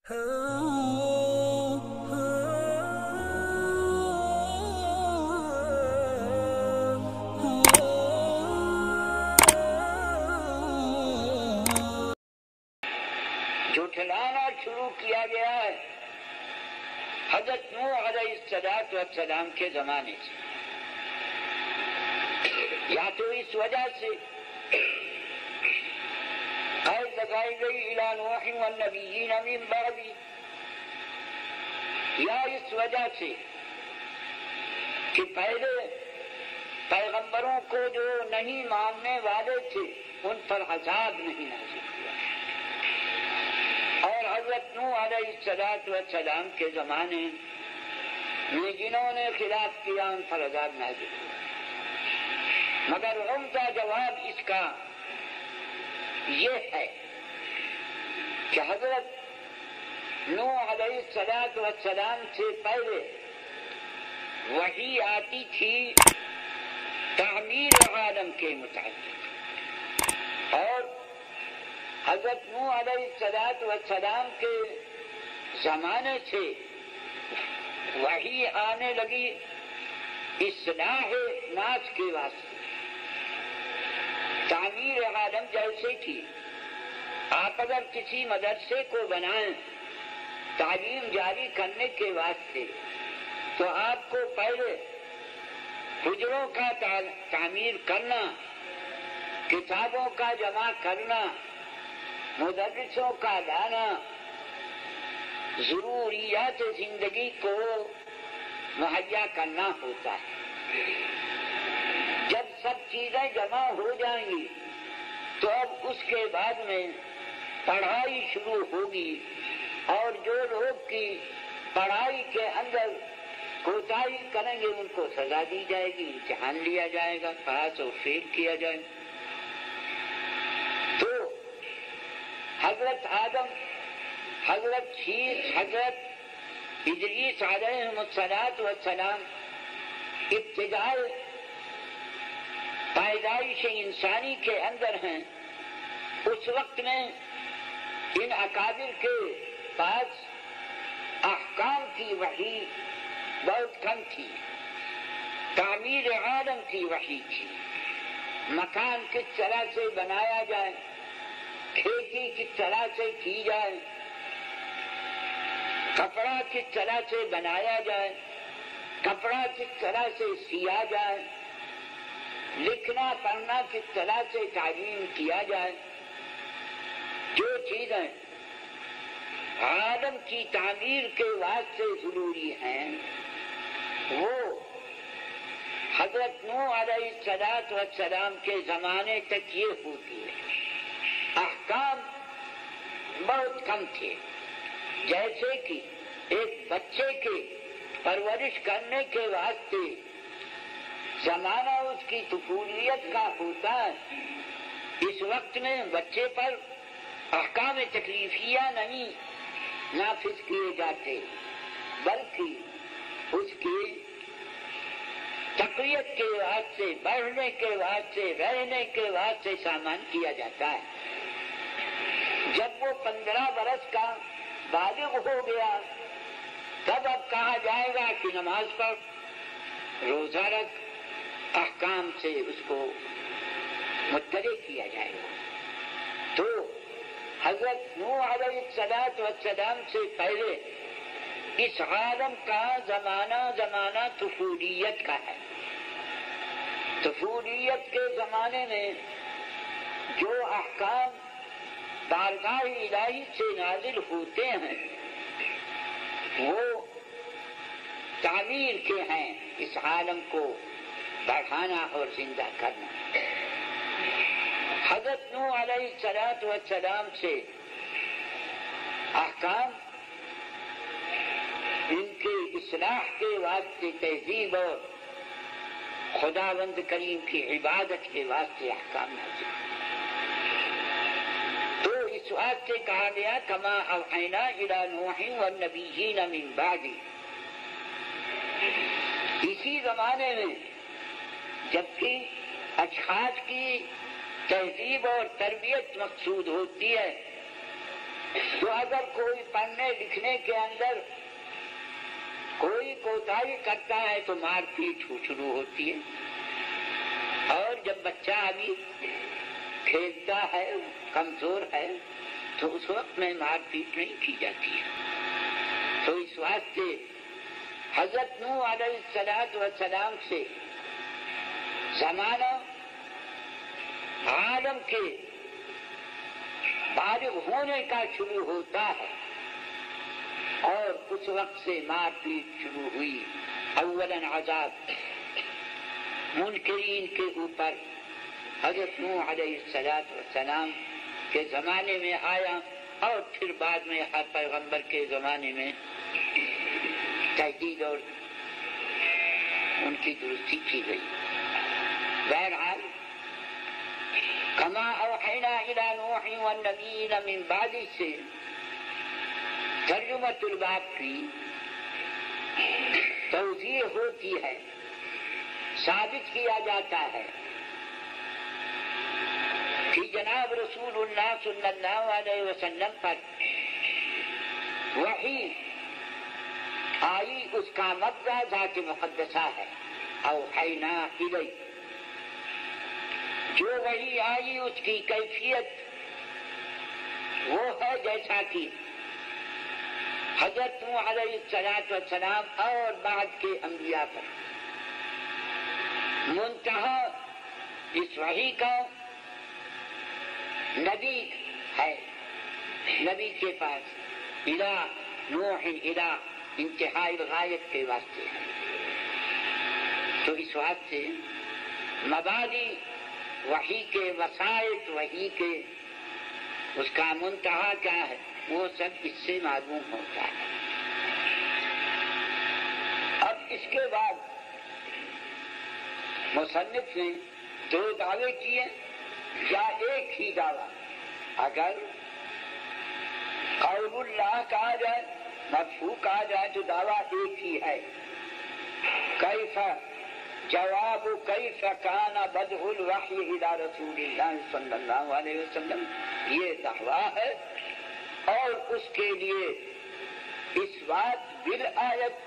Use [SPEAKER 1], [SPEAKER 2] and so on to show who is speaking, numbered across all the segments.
[SPEAKER 1] جھٹلانا شروع کیا گیا ہے حضرت نوح علیہ السلام کے زمانے سے، یا تو اس وجہ سے قید لگائی گئی الی نوح والنبیین من بعد، یا اس وجہ سے کہ پہلے پیغمبروں کو جو نہیں ماننے والے تھے ان پر عذاب نہیں نازل ہوا، اور حضرت نوح علیہ السلام کے زمانے میں جنہوں نے خلاف کیا ان پر عذاب نازل ہوا۔ مگر عمدہ جواب اس کا یہ ہے کہ حضرت نوح علیہ السلام سے پہلے وحی آتی تھی تعمیر عالم کے متعلق، اور حضرت نوح علیہ السلام کے زمانے سے وحی آنے لگی اصلاح ناس کے واسطے، تعمیر عالم جیسے کہ آپ اگر کسی مدرسے کو بنائیں تعلیم جاری کرنے کے واسطے تو آپ کو پہلے حجروں کا تعمیر کرنا، کتابوں کا جمع کرنا، مدرسوں کا لانا، ضروریات زندگی کو مہیا کرنا ہوتا ہے۔ جب سب چیزیں جمع ہو جائیں گی تو اب اس کے بعد میں پڑھائی شروع ہوگی، اور جو لوگ کی پڑھائی کے اندر کوتاہی کریں گے ان کو سزا دی جائے گی، امتحان لیا جائے گا، پاس اور فیل کیا جائے گا۔ تو حضرت آدم، حضرت شیس، حضرت ادریس علیہ السلام ابتدائی پیدائش انسانی کے اندر ہیں، اس وقت میں ان اکابر کے پاس احکام کی وحی بہت کم تھی، تعمیر عالم کی وحی تھی، مکان کس طرح سے بنایا جائے، کھیتی کس طرح سے کی جائے، کپڑا کس طرح سے بنایا جائے، کپڑا کس طرح سے سیا جائے، لکھنا پڑھنا کس طرح سے تعلیم کیا جائے، جو چیزیں عالم کی تعمیر کے واسطے ضروری ہیں وہ حضرت نوح علیہ السلام کے زمانے تک یہ ہوتی ہے۔ احکام بہت کم تھے، جیسے کہ ایک بچے کے پرورش کرنے کے واسطے زمانہ اس کی طفولیت کا ہوتا ہے، اس وقت میں بچے پر احکام تکلیفیہ نہیں نافذ کیے جاتے، بلکہ اس کی تقویت کے واسطے، بڑھنے کے واسطے، رہنے کے واسطے سامان کیا جاتا ہے۔ جب وہ 15 برس کا بالغ ہو گیا تب اب کہا جائے گا کہ نماز پڑھ، روزہ رکھ، احکام سے اس کو مطلع کیا جائے گا۔ تو حضرت نوح علیہ السلام سے پہلے اس عالم کا زمانہ طفولیت کا ہے۔ طفولیت کے زمانے میں جو احکام بارگاہ الہی سے نازل ہوتے ہیں وہ تعمیر کے ہیں، اس عالم کو بڑھانا اور زندہ کرنا۔ حضرت نوح علیہ السلام سے احکام ان کے اصلاح کے واسطے، تہذیب اور خداوند کریم کی عبادت کے واسطے احکام نازل۔ تو اس واسطے کہا گیا کما اوحینا الی نوح والنبیین من بعد۔ اسی زمانے میں جبکہ اشخاص کی تہذیب اور تربیت مقصود ہوتی ہے تو اگر کوئی پڑھنے پڑھنے کے اندر کوئی کوتاہی کرتا ہے تو مار پیٹ شروع ہوتی ہے، اور جب بچہ ابھی کھیلتا ہے، کمزور ہے، تو اس وقت میں مار پیٹ نہیں کی جاتی ہے۔ تو اس واسطے حضرت نوح علیہ السلام سے زمانہ عالم کے بالغ ہونے کا شروع ہوتا ہے، اور اس وقت سے مار پیٹ شروع ہوئی۔ اولاً عذاب منکرین کے اوپر حضرت نوح علیہ السلام کے زمانے میں آیا، اور پھر بعد میں ہر پیغمبر کے زمانے میں تحدید اور ان کی درستی کی گئی۔ بہرحال کما اوحینا الی نوح والنبیین من بعد سے ترجمۃ الباب کی توضیح ہوتی ہے، ثابت کیا جاتا ہے کہ جناب رسول اللہ صلی اللہ علیہ وسلم پر وحی آئی، اس کا مبدا ذات مقدسہ ہے، اوحینا الیہ۔ جو وحی آئی اس کی کیفیت وہ ہے جیسا کہ حضرت نوح علیہ السلام اور بعد کے انبیاء پر منتہا اس وحی کا نبی ہے، نبی کے پاس الہ نوح الہ انتہائی غایت کے واسطے ہے۔ تو اس واسطے مبادی وحی کے وسائط، وحی کے اس کا منتہا کیا ہے، وہ سب اس سے معلوم ہوتا ہے۔ اب اس کے بعد مصنف نے دو دعوے کیے یا ایک ہی دعویٰ؟ اگر قول اللہ کہا جائے، مرفوع کہا جائے تو دعویٰ ایک ہی ہے۔ کیف جواب کیف کان بدء الوحی الی رسول اللہ صلی اللہ علیہ وسلم، یہ دعویٰ ہے، اور اس کے لیے اس بات بالآیت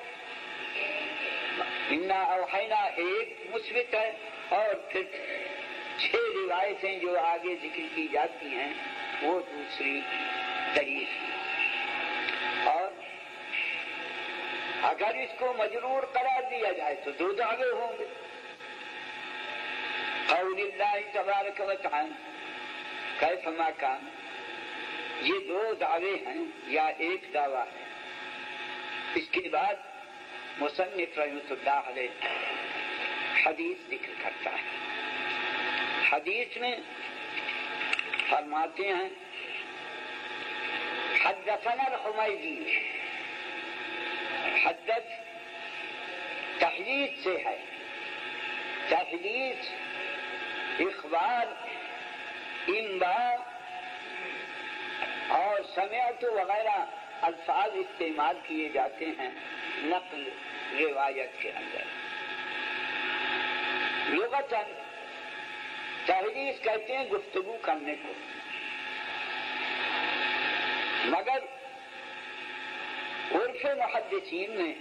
[SPEAKER 1] انا اوحینا ایک مثبت ہے، اور پھر 6 روایتیں جو آگے ذکر کی جاتی ہیں وہ دوسری دلیل ہے۔ اور اگر اس کو مجرور قرار دیا جائے تو 2 دعوے ہوں گے، قول اللہ تبارک و تعالی کیف ما کان، یہ 2 دعوے ہیں یا ایک دعویٰ ہے۔ اس کے بعد مصنف رحمۃ اللہ علیہ حدیث ذکر کرتا ہے۔ حدیث میں فرماتے ہیں حدثنا الحمیدی، حدث تحدید سے ہے، تحدید اخبار، انباء اور سمعت وغیرہ الفاظ استعمال کیے جاتے ہیں نقل روایت کے اندر۔ لغتاً تحدیث کہتے ہیں گفتگو کرنے کو، مگر عرف محدثین میں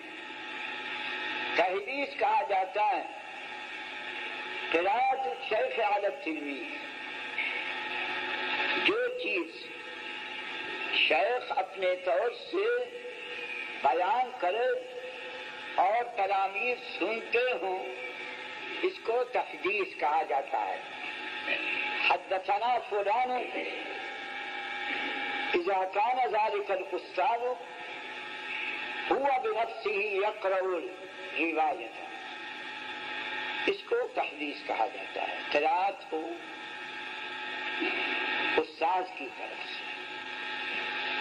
[SPEAKER 1] تحدیث کہا جاتا ہے قراءت الشیخ علی التلمیذ، جو چیز شیخ اپنے طور سے بیان کرے اور تلامیذ سنتے ہوں، اس کو تحدیث کہا جاتا ہے۔ حدثنا فلان اذا كان ذلك الاستاذ هو بنفسه يقرأ الرواية، اس کو تحدیث کہا جاتا ہے، قراءت ہو استاذ کی طرف سے۔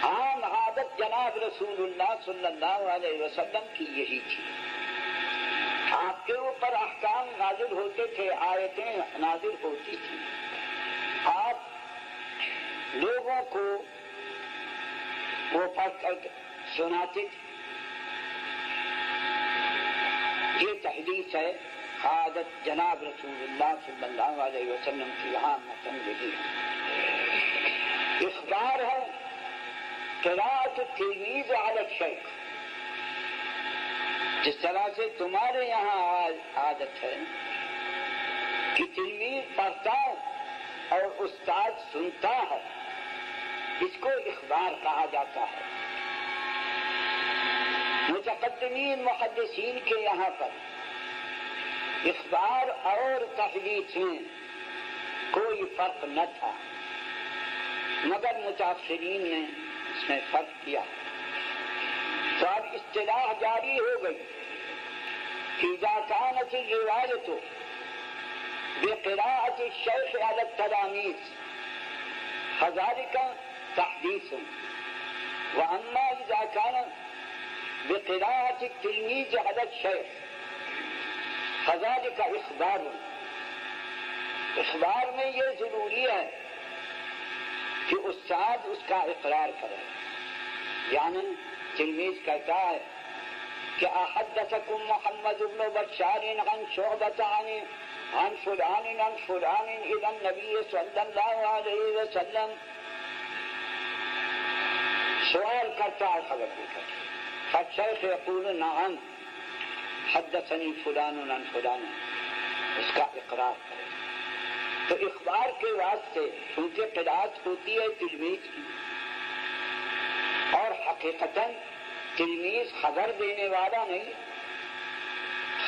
[SPEAKER 1] عام عادت جناب رسول اللہ صلی اللہ علیہ وسلم کی یہی تھی، آپ کے اوپر احکام نازل ہوتے تھے، آیتیں نازل ہوتی تھی، آپ لوگوں کو وہ پڑھ کر سناتے تھے۔ یہ تحدیث ہے، عادت جناب رسول اللہ صلی اللہ علیہ وسلم کی عام یہی ہے۔ اخبار ہے قراءت التلميذ على الشيخ، جس طرح سے تمہارے یہاں عادت ہے کہ تلميذ پڑھتا اور استاد سنتا ہے، اس کو اخبار کہا جاتا ہے۔ متقدمین محدثین کے یہاں پر اخبار اور تحدیث میں کوئی فرق نہ تھا، مگر متاثرین نے اس میں فرق کیا، تو اب اصطلاح جاری ہو گئی کہ اذا كانت الرواية بقراءة الشيخ على التلاميذ فذلك تحديث، وأما إذا كان بقراءة التلميذ على الشيخ فذلك اخبار۔ اخبار میں یہ ضروری ہے کہ استاد اس کا اقرار کرے، یعنی تلميذ کہتا ہے کہ احدثكم محمد بن بشار عن شعبة عن فلان عن فلان إلى النبي صلى الله عليه وسلم، سوال کرتا ہے خبر لے کر، فالشيخ يقول نعم حدثني فلان عن فلان، اس کا اقرار کرے۔ تو اخبار کے واسطے چونکہ قرات ہوتی ہے تلميذ کی، اور حقیقتاً تلميذ خبر دینے والا نہیں،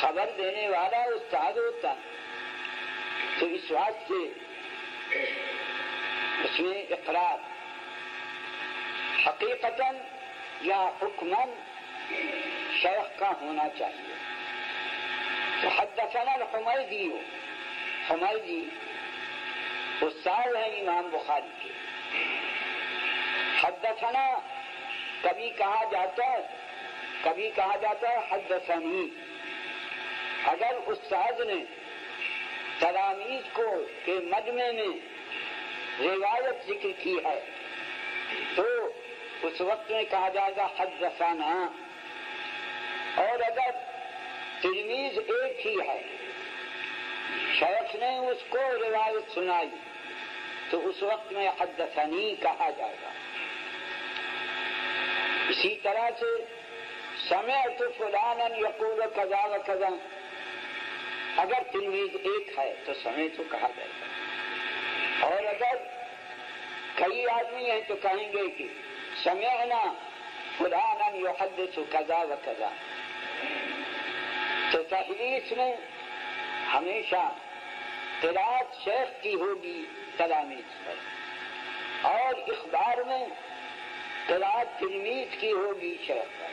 [SPEAKER 1] خبر دینے والا استاد ہوتا، تو اس واسطے اس میں اقرار حقیقتاً یا حکماً شیخ کا ہونا چاہیے۔ تو حدثنا الحمیدی، حمیدی استاد ہیں امام بخاری کے، حدثنا کبھی کہا جاتا ہے، کبھی کہا جاتا ہے حدثنی۔ اگر استاد نے تلاميذ کو کے مجمع میں روایت ذکر کی ہے تو اس وقت میں کہا جائے گا حدثنا، اور اگر تلميذ ایک ہی ہے، شیخ نے اس کو روایت سنائی تو اس وقت میں حدثنی کہا جائے گا۔ اسی طرح سے سمعت فلانا یقول کذا و کذا، اگر تلميذ ایک ہے تو سمعت کہا جائے گا، اور اگر کئی آدمی ہیں تو کہیں گے کہ سمعنا فلانا یحدث کذا و کذا۔ تو تحدیث میں ہمیشہ قرات شیخ کی ہوگی تلاميذ پر، اور اخبار میں قرات تلميذ کی ہوگی شیخ پر۔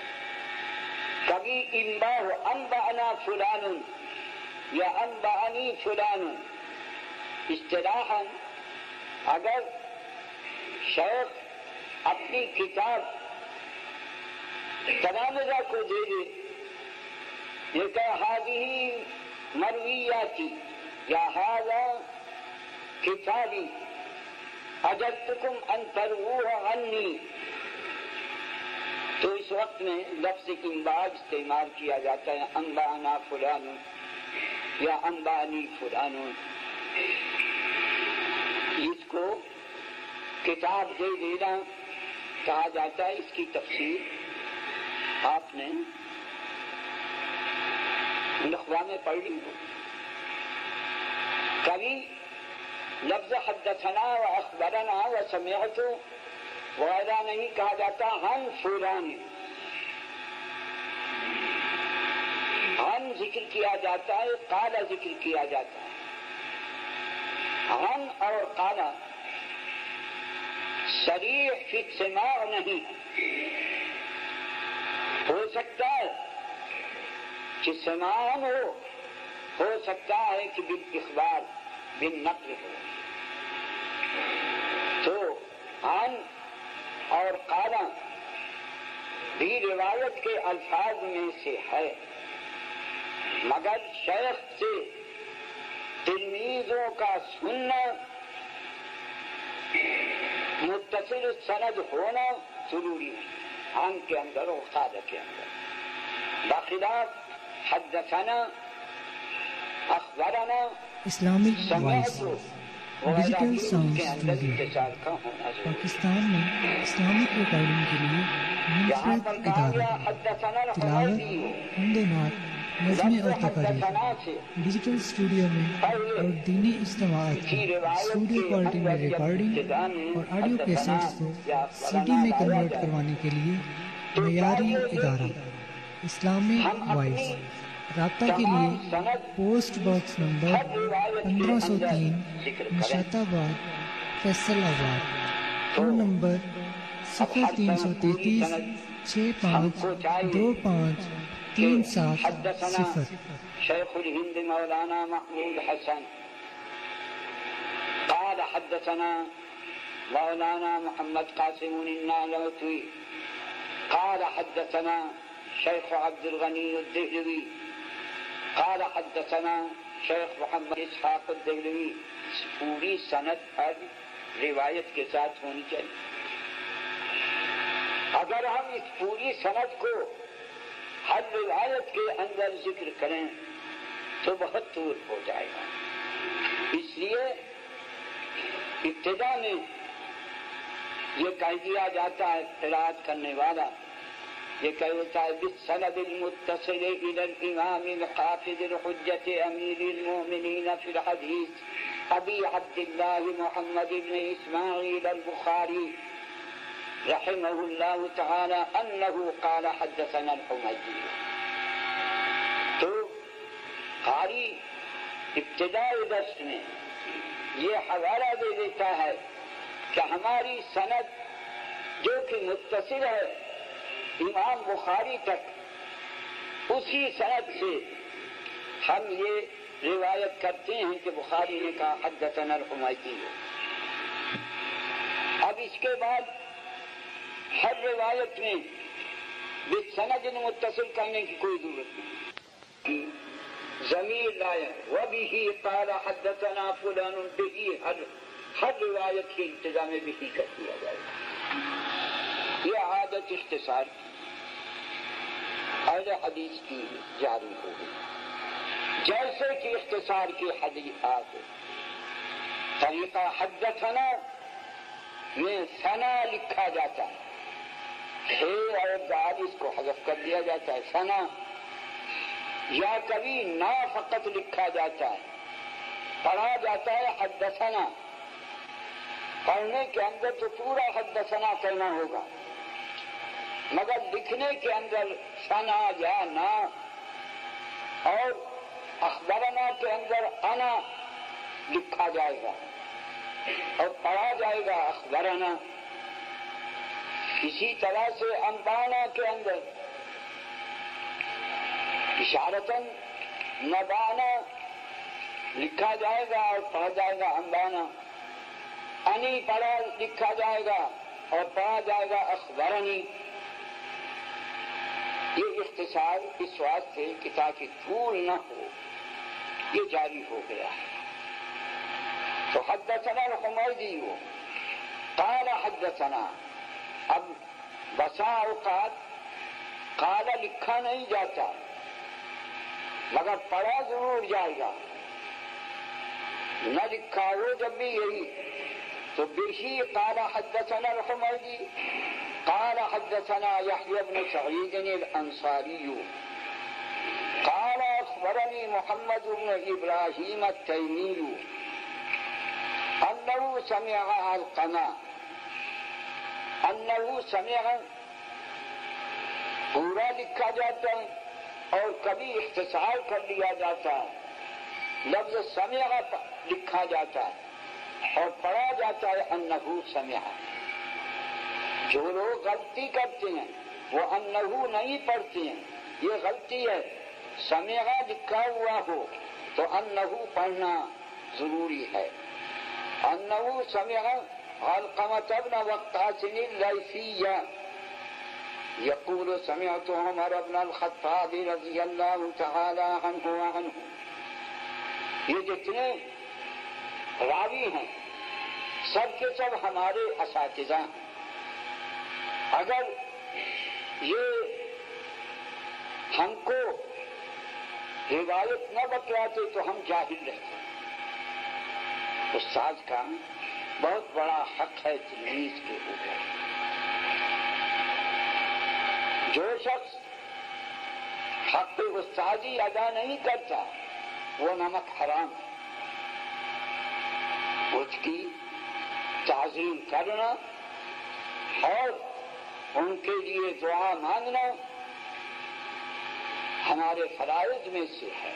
[SPEAKER 1] کبھی انبأنا فلان یا انبأنی فلان، اصطلاحاً اگر شیخ اپنی کتاب تلامذہ کو دے دے، یہ کہ هذه مرویاتی یا هذا کتابی اجدتکم ان ترووه عنی، تو اس وقت میں لفظ انباء استعمال کیا جاتا ہے، انبأنا فلان یا انبأنی فلان، اس کو کتاب دے دینا کہا جاتا ہے۔ اس کی تفسیر آپ نے نخبہ میں پڑھ لی ہو۔ کبھی لفظ حدثنا و اخبرنا و سمعت وغیرہ نہیں کہا جاتا، ہم فلان، ہم ذکر کیا جاتا ہے، قال ذکر کیا جاتا ہے۔ ہم اور قال صریح فی السماع نہیں، ہو سکتا ہے کہ سماع ہو سکتا ہے کہ بالاخبار بالنقل ہو۔ تو عن اور قال بھی روایت کے الفاظ میں سے ہے، مگر شیخ سے تلمیذوں کا سننا، متصل سند ہونا ضروری ہے عن کے اندر اور قال کے اندر، بخلاف حدثنا اخبرنا
[SPEAKER 2] اسلامک
[SPEAKER 1] سمعت
[SPEAKER 2] ڈیجیٹل ساؤنڈ اسٹوڈیو پاکستان میں اسلامک ریکارڈنگ کے لیے منفرد ادارہ تلاوت، حمد و نعت، نظمیں اور تقاریر ڈیجیٹل اسٹوڈیو میں اور دینی اجتماعات کی اسٹوڈیو کوالٹی میں ریکارڈنگ اور آڈیو کیسٹس کو سی ڈی میں کنورٹ کروانے کے لیے معیاری ادارہ اسلامک وائس۔ رابطہ کے لیے پوسٹ باکس نمبر 1503 نشاط آباد فیصل آباد، فون نمبر 0333 6525 37
[SPEAKER 1] شیخ الہند مولانا محمود حسن قال حدثنا مولانا محمد قاسم النانوتوی قال حدثنا شیخ عبد الغنی الدہلوی قال حدثنا شیخ محمد اسحاق الدہلوی۔ پوری سند ہر روایت کے ساتھ ہونی چاہیے۔ اگر ہم اس پوری سند کو ہر روایت کے اندر ذکر کریں تو بہت دور ہو جائے گا۔ اس لیے ابتدا میں یہ کہہ دیا جاتا ہے، قرأت کرنے والا یہ کہتا ہے بالسند المتصل الى الامام الحافظ الحجۃ امیر المؤمنین فی الحدیث ابی عبد اللہ محمد بن اسماعیل البخاری رحمہ اللہ تعالی انہ قال حدثنا الحمیدی۔ تو قاری ابتدائی درس میں یہ حوالہ دے دیتا ہے کہ ہماری سند جو کہ متصل ہے امام بخاری تک، اسی سند سے ہم یہ روایت کرتے ہیں کہ بخاری نے کہا حدثنا الحمیدی۔ اب اس کے بعد ہر روایت میں بالسند متصل کرنے کی کوئی ضرورت نہیں، ضمیر لائے وبہ قال حدثنا فلان بہ، ہر روایت کے ابتدا میں بہ کر دیا جائے گا۔ یہ عادت اختصار کی اہل حدیث کی جاری ہو گئی، جیسے کہ اختصار کی حدیث آگے طریقہ حدثنا میں ثنا لکھا جاتا ہے، اور بعد اس کو حذف کر دیا جاتا ہے ثنا، یا کبھی نا فقط لکھا جاتا ہے، پڑھا جاتا ہے حدثنا، پڑھنے کے اندر تو پورا حدثنا کہنا ہوگا، مگر لکھنے کے اندر ثنا یا نا، اور اخبرنا کے اندر انا لکھا جائے گا اور پڑھا جائے گا اخبرنا۔ اسی طرح سے انبانا کے اندر اشارتاً نبانا لکھا جائے گا اور پڑھا جائے گا انبانا، انی پڑھا لکھا جائے گا اور پڑھا جائے گا اخبرنی۔ یہ اختصار اس واسطے کہ تاکہ طول نہ ہو، یہ جاری ہو گیا ہے۔ تو حدثنا الحمیدی قال حدثنا، اب بسا اوقات قال لکھا نہیں جاتا مگر پڑھا ضرور جائے گا، نہ لکھا ہو جب بھی یہی، تو بہی قال حدثنا الحمیدی قال حدثنا يحيى بن سعيد الأنصاري قال أخبرني محمد بن إبراهيم التيمي أنه سمع علقمة، أنه سمع پورا لکھا جاتا ہے اور کبھی اختصار کر لیا جاتا ہے، لفظ سمع لکھا جاتا ہے اور پڑھا جاتا ہے انہو سمع۔ جو لوگ غلطی کرتے ہیں وہ انہو نہیں پڑھتے ہیں، یہ غلطی ہے۔ سمع لکھا ہوا ہو تو انہو پڑھنا ضروری ہے۔ انہو سمع علقمۃ بن وقاص اللیثی یقول سمعت عمر بن الخطاب رضی اللہ تعالی عنہ وعنہ۔ یہ جتنے راوی ہیں سب کے سب ہمارے اساتذہ ہیں، اگر یہ ہم کو روایت نہ بتلاتے تو ہم جاہل رہتے، استاد کا بہت بڑا حق ہے تلمیذ کے اوپر. جو شخص حق استادی ادا نہیں کرتا وہ نمک حرام. اس کی تعظیم کرنا اور ان کے لیے دعا مانگنا ہمارے فرائض میں سے ہے.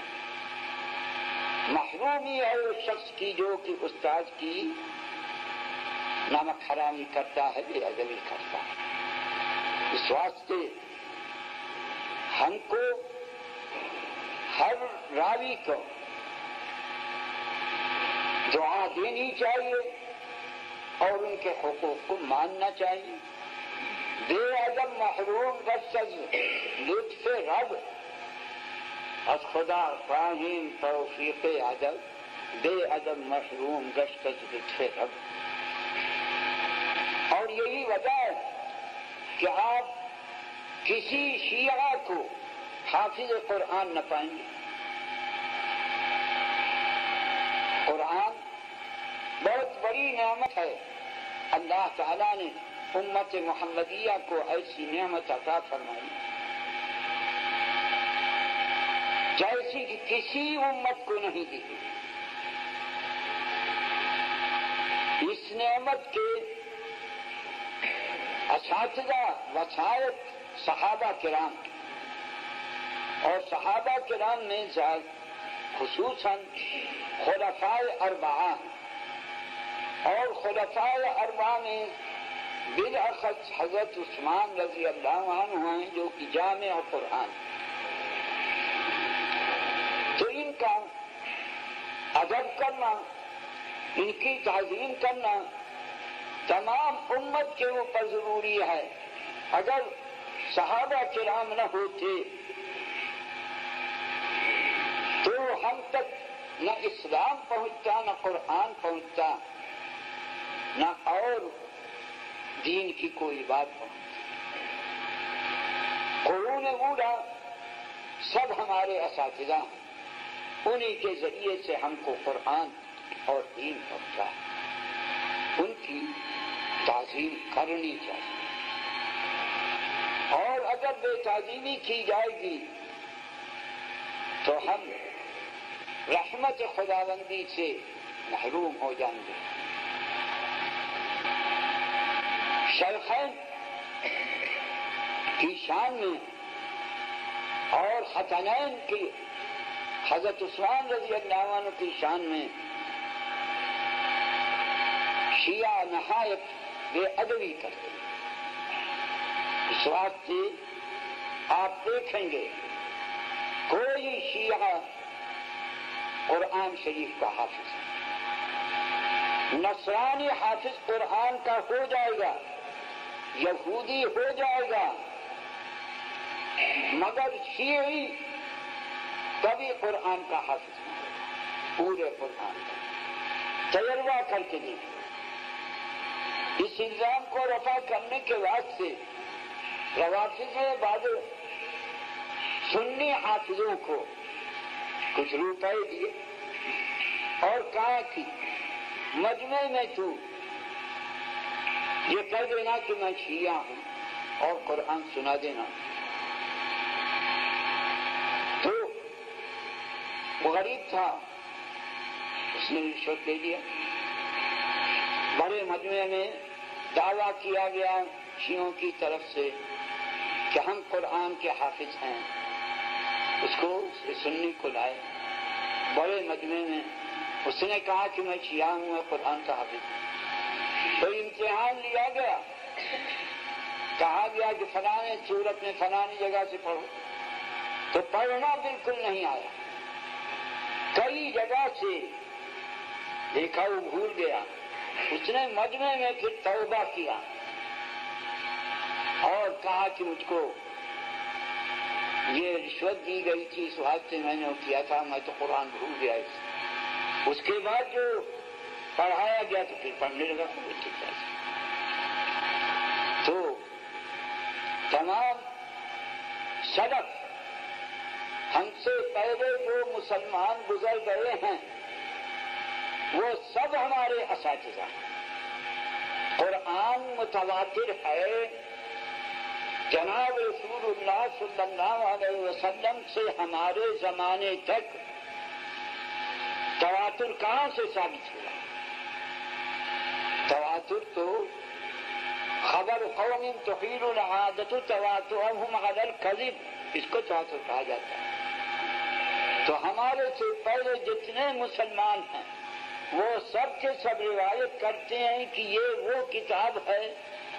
[SPEAKER 1] محرومی ہے اس شخص کی جو کہ استاد کی نمک حرامی کرتا ہے، بے ادبی کرتا ہے. اس واسطے ہم کو ہر راوی کو دعا دینی چاہیے اور ان کے حقوق کو ماننا چاہیے. بے ادب محروم گشت از لطف رب، از خدا خواہیم توفیق ادب. بے ادب محروم گشت از لطف رب. اور یہی وجہ ہے کہ آپ کسی شیعہ کو حافظ قرآن نہ پائیں گے. قرآن بہت بڑی نعمت ہے. اللہ تعالیٰ نے امت محمدیہ کو ایسی نعمت عطا فرمائی جیسی کہ کسی امت کو نہیں دی. اس نعمت کے اساتذہ وسائط صحابہ کرام اور صحابہ کرام میں خصوصاً خلفائے اربعہ اور خلفائے اربعہ میں بالاخص حضرت عثمان رضی اللہ عنہ ہیں جو کہ جامع قرآن. تو ان کا ادب کرنا، ان کی تعظیم کرنا تمام امت کے اوپر ضروری ہے. اگر صحابہ کرام نہ ہوتے تو ہم تک نہ اسلام پہنچتا، نہ قرآن پہنچتا، نہ اور دین کی کوئی بات پہنچتی. قرون اولیٰ سب ہمارے اساتذہ ہیں، انہی کے ذریعے سے ہم کو قرآن اور دین پہنچا. ان کی تعظیم کرنی چاہیے. اور اگر بے تعظیمی کی جائے گی تو ہم رحمت خداوندی سے محروم ہو جائیں گے. شیخین کی شان میں اور خطنین کی حضرت عثمان رضی اللہ عنہ کی شان میں شیعہ نہایت بے ادبی کرتے. اس واسطے آپ دیکھیں گے کوئی شیعہ قرآن شریف کا حافظ ہے، نصرانی حافظ قرآن کا ہو جائے گا، یہودی ہو جائے گا، مگر شیعی کبھی قرآن کا حافظ نہیں. پورے قرآن کا تجربہ کر کے دیکھیں. اس الزام کو رفع کرنے کے واسطے روافض نے بعض سنی حافظوں کو کچھ روپے دیے اور کہا کہ مجمع میں تو یہ کہہ دینا کہ میں شیعہ ہوں اور قرآن سنا دینا. تو وہ غریب تھا، اس نے رشوت دے دیا. بڑے مجمع میں دعویٰ کیا گیا شیعوں کی طرف سے کہ ہم قرآن کے حافظ ہیں. اس کو سنی کو لائے بڑے مجمع میں. اس نے کہا کہ میں شیعہ ہوں، میں قرآن کا حافظ ہوں. تو امتحان لیا گیا، کہا گیا کہ فلانے سورت میں فلانی جگہ سے پڑھو. تو پڑھنا بالکل نہیں آیا. کئی جگہ سے دیکھا وہ بھول گیا. اس نے مجمع میں پھر توبہ کیا اور کہا کہ مجھ کو یہ رشوت دی گئی تھی، اس واسطے میں نے وہ کیا تھا، میں تو قرآن بھول گیا. اس کے بعد جو پڑھایا گیا تو پھر پڑھنے لگا. تو تمام سلف ہم سے پہلے جو مسلمان گزر گئے ہیں وہ سب ہمارے اساتذہ ہیں۔ قرآن متواتر ہے، جناب رسول اللہ صلی اللہ علیہ وسلم سے ہمارے زمانے تک تواتر کہاں سے ثابت ہوا؟ تواتر تو خبر قوم تحیل العادت تواترهم علی الکذب، اس کو تواتر کہا جاتا ہے۔ تو ہمارے سے پہلے جتنے مسلمان ہیں وہ سب کے سب روایت کرتے ہیں کہ یہ وہ کتاب ہے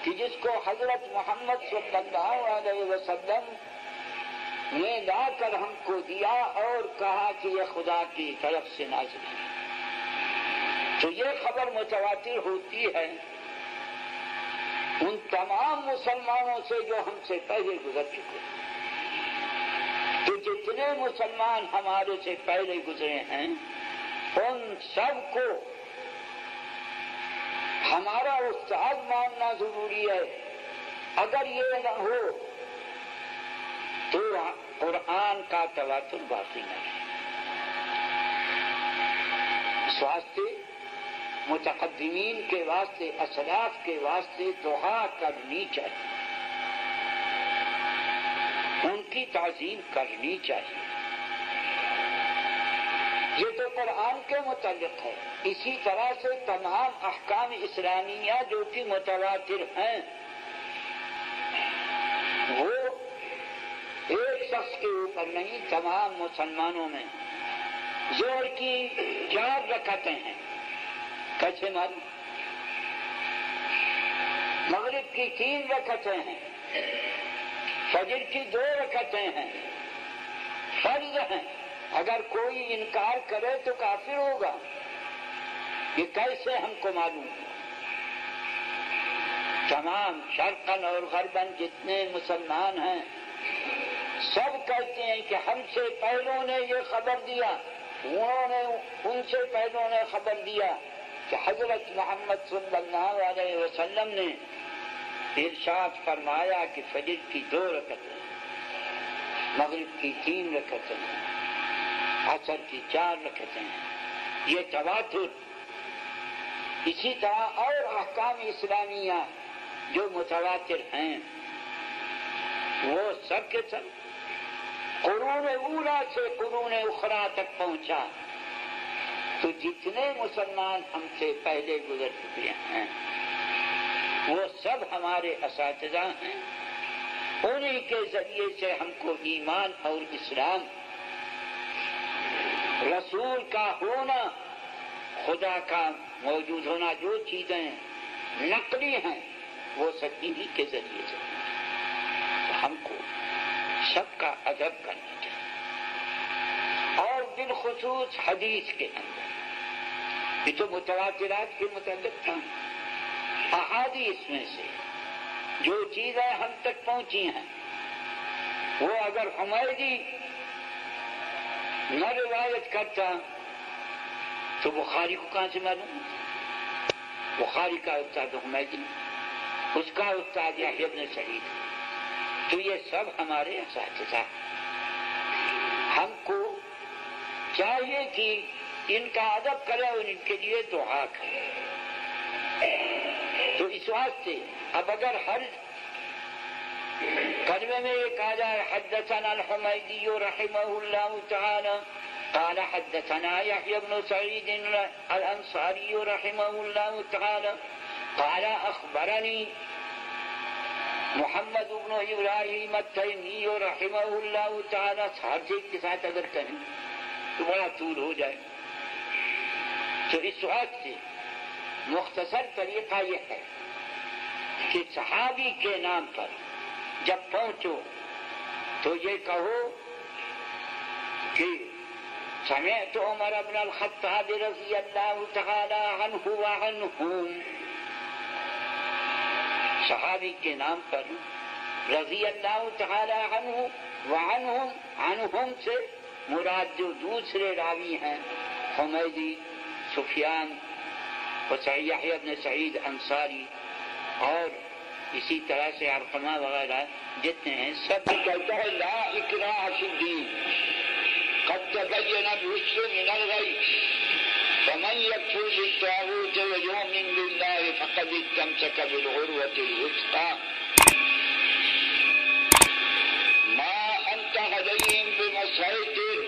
[SPEAKER 1] کہ جس کو حضرت محمد صلی اللہ علیہ وسلم نے لا کر ہم کو دیا اور کہا کہ یہ خدا کی طرف سے نازل ہے۔ تو یہ خبر متواتر ہوتی ہے ان تمام مسلمانوں سے جو ہم سے پہلے گزر چکے ہیں۔ تو جتنے مسلمان ہمارے سے پہلے گزرے ہیں ان سب کو ہمارا استاد ماننا ضروری ہے۔ اگر یہ نہ ہو تو قرآن کا تواتر باقی نہیں ہے۔ اس واسطے متقدمین کے واسطے، اسلاف کے واسطے دعا کرنی چاہیے، ان کی تعظیم کرنی چاہیے۔ یہ تو قرآن کے متعلق ہے۔ اسی طرح سے تمام احکام اسلامیہ جو کہ متواتر ہیں وہ ایک شخص کے اوپر نہیں، تمام مسلمانوں میں ظہر کی 4 رکعتیں ہیں، کیسے معلوم؟ مغرب کی 3 رکعتیں ہیں، فجر کی 2 رکعتیں ہیں، فرض ہیں۔ اگر کوئی انکار کرے تو کافر ہوگا۔ یہ کیسے ہم کو معلوم؟ تمام شرقاً اور غرباً جتنے مسلمان ہیں سب کہتے ہیں کہ ہم سے پہلوں نے یہ خبر دیا، انہوں نے ان سے پہلوں نے خبر دیا کہ حضرت محمد صلی اللہ علیہ وسلم نے ارشاد فرمایا کہ فجر کی 2 رکعتیں، مغرب کی 3 رکعتیں، عصر کی 4 رکعتیں ہیں۔ یہ تواتر۔ اسی طرح اور احکام اسلامیہ جو متواتر ہیں وہ سب کے سب قرون اولا سے قرون اخرى تک پہنچا۔ تو جتنے مسلمان ہم سے پہلے گزر چکے ہیں وہ سب ہمارے اساتذہ ہیں، انہی کے ذریعے سے ہم کو ایمان اور اسلام، رسول کا ہونا، خدا کا موجود ہونا، جو چیزیں نقلی ہیں وہ سب انہی کے ذریعے سے۔ ہم کو سب کا ادب کرنا چاہیے، اور بالخصوص حدیث کے اندر یہ تو متواترات کے متعلق تھا۔ احادیث میں سے جو چیزیں ہم تک پہنچی ہیں وہ اگر حمیدی نہ روایت کرتا تو بخاری کو کہاں سے معلوم؟ بخاری کا استاد حمیدی، اس کا استاد یحییٰ بن سعید۔ تو یہ سب ہمارے اساتذہ۔ ہم کو چاہیے کہ ان کا ادب کرے اور ان کے لیے دعا کرے۔ تو اس واسطے اب اگر ہر کلمے میں یہ کہا جائے حدثنا الحمیدی رحمہ اللہ تعالی قال حدثنا يحيى بن سعيد الأنصاري رحمه الله تعالى قال أخبرني محمد بن إبراهيم التيمي رحمه الله تعالى، ہر چیز کے ساتھ اگر کہیں تو بڑا طول ہو جائے۔ تو اس وقت سے مختصر طریقہ یہ ہے کہ صحابی کے نام پر جب پہنچو تو یہ کہو کہ سمعت عمر بن الخطاب رضی اللہ تعالی عنہ وعنہم، صحابی کے نام پر رضی اللہ تعالی عنہ وعنہم، عنہم سے مراد جو دوسرے راوی ہیں حمیدی، سفیان اور یحییٰ بن سعید انصاری اور اسی طرح سے علقمہ وغیرہ جتنے ہیں، سب کہتا ہے لا اکراہ فی الدین قد تبین الرشد من الغی، ومن يكفر بالطاغوت ويؤمن بالله فقد استمسك بالعروة الوثقى ما أنت عليهم بمسيطر